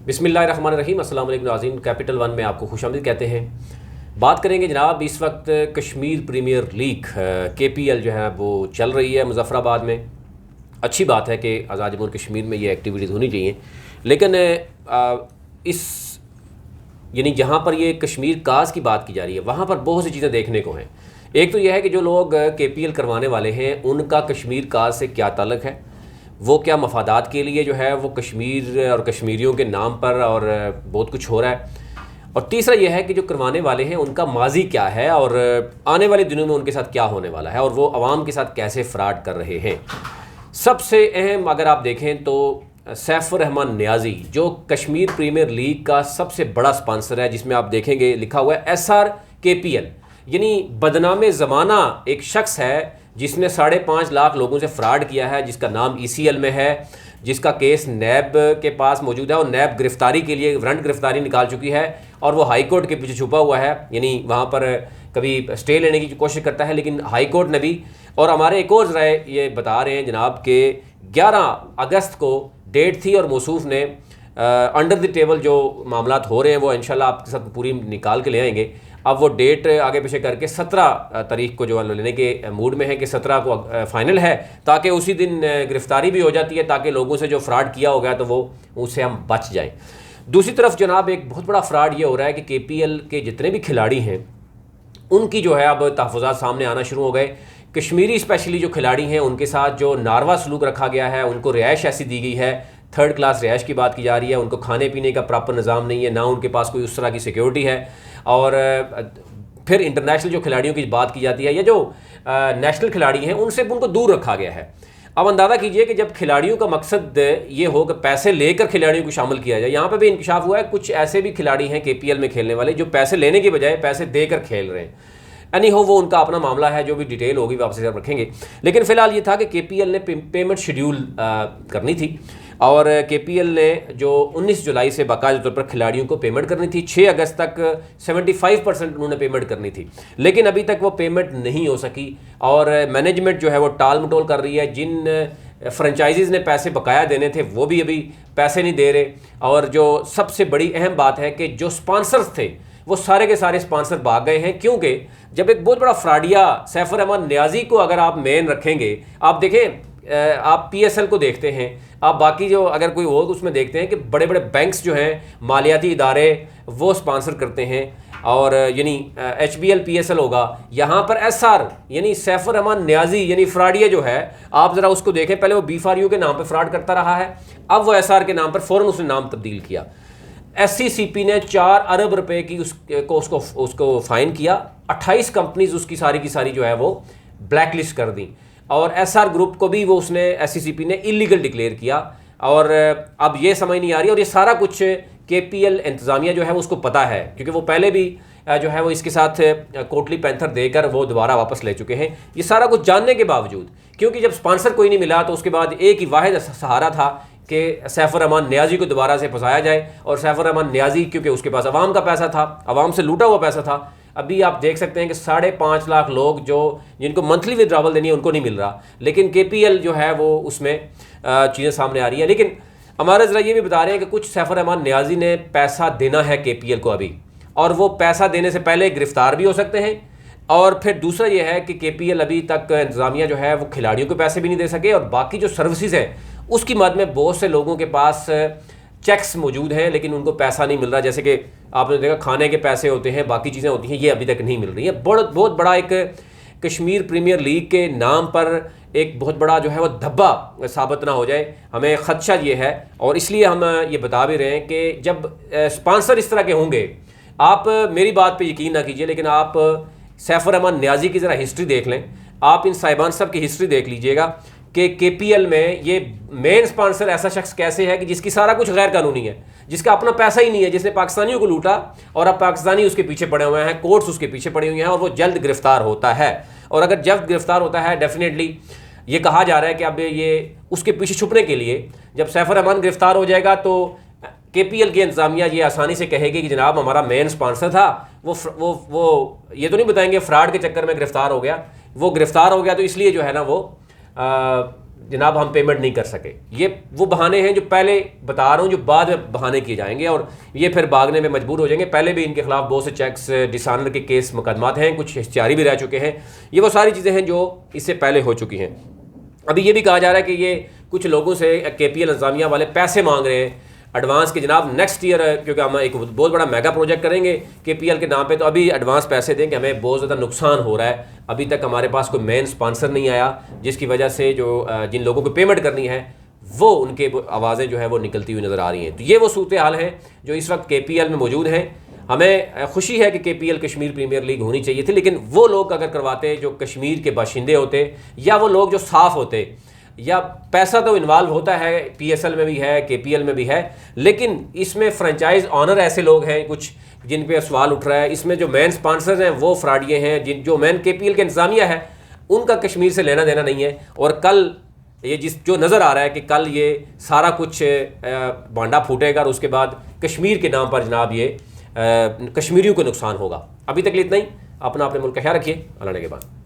बिस्मिल्लाहिर्रहमानिर्रहीम। अस्सलाम वालेकुम नाज़रीन, कैपिटल वन में आपको खुशामदीद कहते हैं। बात करेंगे जनाब, इस वक्त कश्मीर प्रीमियर लीग KPL जो है वो चल रही है मुज़फ़्फ़राबाद में। अच्छी बात है कि आज़ाद जम्मू कश्मीर में ये एक्टिविटीज़ होनी चाहिए, लेकिन इस यानी जहाँ पर ये कश्मीर काज की बात की जा रही है वहाँ पर बहुत सी चीज़ें देखने को हैं। एक तो यह है कि जो लोग KPL करवाने वाले हैं उनका कश्मीर काज से क्या ताल्लुक़ है, वो क्या मफादात के लिए जो है वो कश्मीर और कश्मीरियों के नाम पर और बहुत कुछ हो रहा है। और तीसरा यह है कि जो करवाने वाले हैं उनका माजी क्या है और आने वाले दिनों में उनके साथ क्या होने वाला है और वो आवाम के साथ कैसे फ्रॉड कर रहे हैं। सबसे अहम अगर आप देखें तो सैफुर रहमान नियाज़ी जो कश्मीर प्रीमियर लीग का सबसे बड़ा स्पॉन्सर है, जिसमें आप देखेंगे लिखा हुआ है SRKPL, यानी बदनाम ज़माना एक शख्स है जिसने 5.5 लाख लोगों से फ्रॉड किया है, जिसका नाम ECL में है, जिसका केस नैब के पास मौजूद है और नैब गिरफ्तारी के लिए वारंट गिरफ्तारी निकाल चुकी है और वो हाई कोर्ट के पीछे छुपा हुआ है। यानी वहाँ पर कभी स्टे लेने की कोशिश करता है, लेकिन हाई कोर्ट ने भी, और हमारे एक और राय ये बता रहे हैं जनाब के 11 अगस्त को डेट थी और मौसूफ ने अंडर द टेबल जो मामलात हो रहे हैं वो इंशाल्लाह आपके साथ पूरी निकाल के ले आएंगे। अब वो डेट आगे पीछे करके 17 तारीख को जो लेने के मूड में है कि 17 को फाइनल है, ताकि उसी दिन गिरफ्तारी भी हो जाती है, ताकि लोगों से जो फ्रॉड किया हो गया तो वो उससे हम बच जाएं। दूसरी तरफ जनाब एक बहुत बड़ा फ्रॉड ये हो रहा है कि KPL के जितने भी खिलाड़ी हैं उनकी जो है अब तहफ़्फ़ुज़ात सामने आना शुरू हो गए। कश्मीरी स्पेशली जो खिलाड़ी हैं उनके साथ जो नारवा सलूक रखा गया है, उनको रिहाइश ऐसी दी गई है, 3rd क्लास रिहाइश की बात की जा रही है, उनको खाने पीने का प्रॉपर निज़ाम नहीं है, ना उनके पास कोई उस तरह की सिक्योरिटी है। और फिर इंटरनेशनल जो खिलाड़ियों की बात की जाती है या जो नेशनल खिलाड़ी हैं उनसे उनको दूर रखा गया है। अब अंदाज़ा कीजिए कि जब खिलाड़ियों का मकसद ये हो कि पैसे लेकर खिलाड़ियों को शामिल किया जाए, यहाँ पर भी इंकशाफ हुआ है कुछ ऐसे भी खिलाड़ी हैं KPL में खेलने वाले जो पैसे लेने के बजाय पैसे देकर खेल रहे हैं। एनी हो, वो उनका अपना मामला है, जो भी डिटेल होगी वापस रखेंगे। लेकिन फ़िलहाल ये था कि KPL ने पेमेंट शेड्यूल करनी थी और KPL ने जो 19 जुलाई से बाकायदा तौर पर खिलाड़ियों को पेमेंट करनी थी। 6 अगस्त तक 75% उन्होंने पेमेंट करनी थी, लेकिन अभी तक वो पेमेंट नहीं हो सकी और मैनेजमेंट जो है वो टाल मटोल कर रही है। जिन फ्रेंचाइजीज़ ने पैसे बकाया देने थे वो भी अभी पैसे नहीं दे रहे। और जो सबसे बड़ी अहम बात है कि जो स्पॉन्सर्स थे वो सारे के सारे स्पॉन्सर भाग गए हैं, क्योंकि जब एक बहुत बड़ा फ्रॉडिया सैफुर रहमान नियाज़ी को अगर आप मेन रखेंगे, आप देखें आप PSL को देखते हैं, आप बाकी जो अगर कोई हो उसमें देखते हैं कि बड़े बड़े बैंक्स जो हैं, मालियाती इदारे, वो स्पॉन्सर करते हैं। और यानी HBL PSL होगा, यहाँ पर SR यानी सैफुर रहमान नियाज़ी यानी फ्रॉडिया जो है, आप ज़रा उसको देखें। पहले वो B4U के नाम पर फ्रॉड करता रहा है, अब वो SR के नाम पर फ़ौरन उसने नाम तब्दील किया। SCCP ने 4 अरब रुपए की उसको फ़ाइन किया। 28 कंपनीज उसकी सारी की सारी जो है वो ब्लैक लिस्ट कर दी और SR ग्रुप को भी वो उसने SCCP ने इलीगल डिक्लेयर किया। और अब ये समझ नहीं आ रही, और ये सारा कुछ KPL इंतज़ामिया जो है उसको पता है, क्योंकि वो पहले भी जो है वो इसके साथ कोटली पैंथर देकर वो दोबारा वापस ले चुके हैं। ये सारा कुछ जानने के बावजूद, क्योंकि जब स्पॉन्सर कोई नहीं मिला तो उसके बाद एक ही वाहिद सहारा था कि सैफुर रहमान नियाज़ी को दोबारा से फंसाया जाए। और सैफुर रहमान नियाज़ी क्योंकि उसके पास अवाम का पैसा था, अवाम से लूटा हुआ पैसा था। अभी आप देख सकते हैं कि 5.5 लाख लोग जो जिनको मंथली विड्रावल देनी है उनको नहीं मिल रहा, लेकिन KPL जो है वो उसमें चीज़ें सामने आ रही है। लेकिन हमारा ज़रा ये भी बता रहे हैं कि कुछ सैफुर रहमान नियाज़ी ने पैसा देना है KPL को अभी, और वो पैसा देने से पहले गिरफ्तार भी हो सकते हैं। और फिर दूसरा ये है कि KPL अभी तक इंतज़ामिया जो है वो खिलाड़ियों को पैसे भी नहीं दे सके, और बाकी जो सर्विसेज हैं उसकी मद में बहुत से लोगों के पास चेक्स मौजूद हैं लेकिन उनको पैसा नहीं मिल रहा। जैसे कि आपने देखा खाने के पैसे होते हैं, बाकी चीज़ें होती हैं, ये अभी तक नहीं मिल रही है। बहुत बड़ा एक कश्मीर प्रीमियर लीग के नाम पर एक बहुत बड़ा जो है वो धब्बा साबित ना हो जाए, हमें ख़दशा ये है। और इसलिए हम ये बता भी रहे हैं कि जब स्पॉन्सर इस तरह के होंगे, आप मेरी बात पर यकीन ना कीजिए, लेकिन आप सैफुर रहमान नियाज़ी की ज़रा हिस्ट्री देख लें, आप इन साहिबान सब की हिस्ट्री देख लीजिएगा कि KPL में ये मेन स्पॉन्सर ऐसा शख्स कैसे है कि जिसकी सारा कुछ गैर कानूनी है, जिसका अपना पैसा ही नहीं है, जिसने पाकिस्तानियों को लूटा और अब पाकिस्तानी उसके पीछे पड़े हुए हैं, कोर्ट्स उसके पीछे पड़े हुए हैं, और वो जल्द गिरफ्तार होता है। और अगर जल्द गिरफ्तार होता है, डेफिनेटली ये कहा जा रहा है कि अब ये उसके पीछे छुपने के लिए जब सैफुर रहमान गिरफ्तार हो जाएगा तो KPL की इंतज़ामिया ये आसानी से कहेगी कि जनाब हमारा मेन स्पॉन्सर था, वो ये तो नहीं बताएंगे फ्रॉड के चक्कर में गिरफ्तार हो गया। वो गिरफ्तार हो गया तो इसलिए जो है ना वो जनाब हम पेमेंट नहीं कर सके। ये वो बहाने हैं जो पहले बता रहा हूँ, जो बाद में बहाने किए जाएंगे और ये फिर भागने में मजबूर हो जाएंगे। पहले भी इनके खिलाफ बहुत से चेक्स, डिसऑनर के केस, मुकदमात हैं, कुछ जारी भी रह चुके हैं। ये वो सारी चीज़ें हैं जो इससे पहले हो चुकी हैं। अभी ये भी कहा जा रहा है कि ये कुछ लोगों से KPL इंतजामिया वाले पैसे मांग रहे हैं एडवांस के, जनाब नेक्स्ट ईयर, क्योंकि हम एक बहुत बड़ा मेगा प्रोजेक्ट करेंगे KPL के नाम पे, तो अभी एडवांस पैसे देंगे, हमें बहुत ज़्यादा नुकसान हो रहा है। अभी तक हमारे पास कोई मेन स्पॉन्सर नहीं आया, जिसकी वजह से जो जिन लोगों को पेमेंट करनी है वो उनके आवाज़ें जो है वो निकलती हुई नज़र आ रही हैं। तो ये वो सूरत हाल है जो इस वक्त KPL में मौजूद है। हमें खुशी है कि KPL कश्मीर प्रीमियर लीग होनी चाहिए थी, लेकिन वो लोग अगर करवाते जो कश्मीर के बाशिंदे होते, या वो लोग जो साफ़ होते, या पैसा तो इन्वॉल्व होता है, PSL में भी है, KPL में भी है, लेकिन इसमें फ्रेंचाइज ऑनर ऐसे लोग हैं कुछ जिन पे सवाल उठ रहा है। इसमें जो मेन स्पॉन्सर्स हैं वो फ्रॉडिये हैं, जो मेन KPL के इंतजामिया है उनका कश्मीर से लेना देना नहीं है। और कल ये जो नज़र आ रहा है कि कल ये सारा कुछ भांडा फूटेगा और उसके बाद कश्मीर के नाम पर जनाब ये कश्मीरियों को नुकसान होगा। अभी तक इतना ही। अपना अपने मुल्क का ख्याल रखिए। अल्लाह ने के बाद।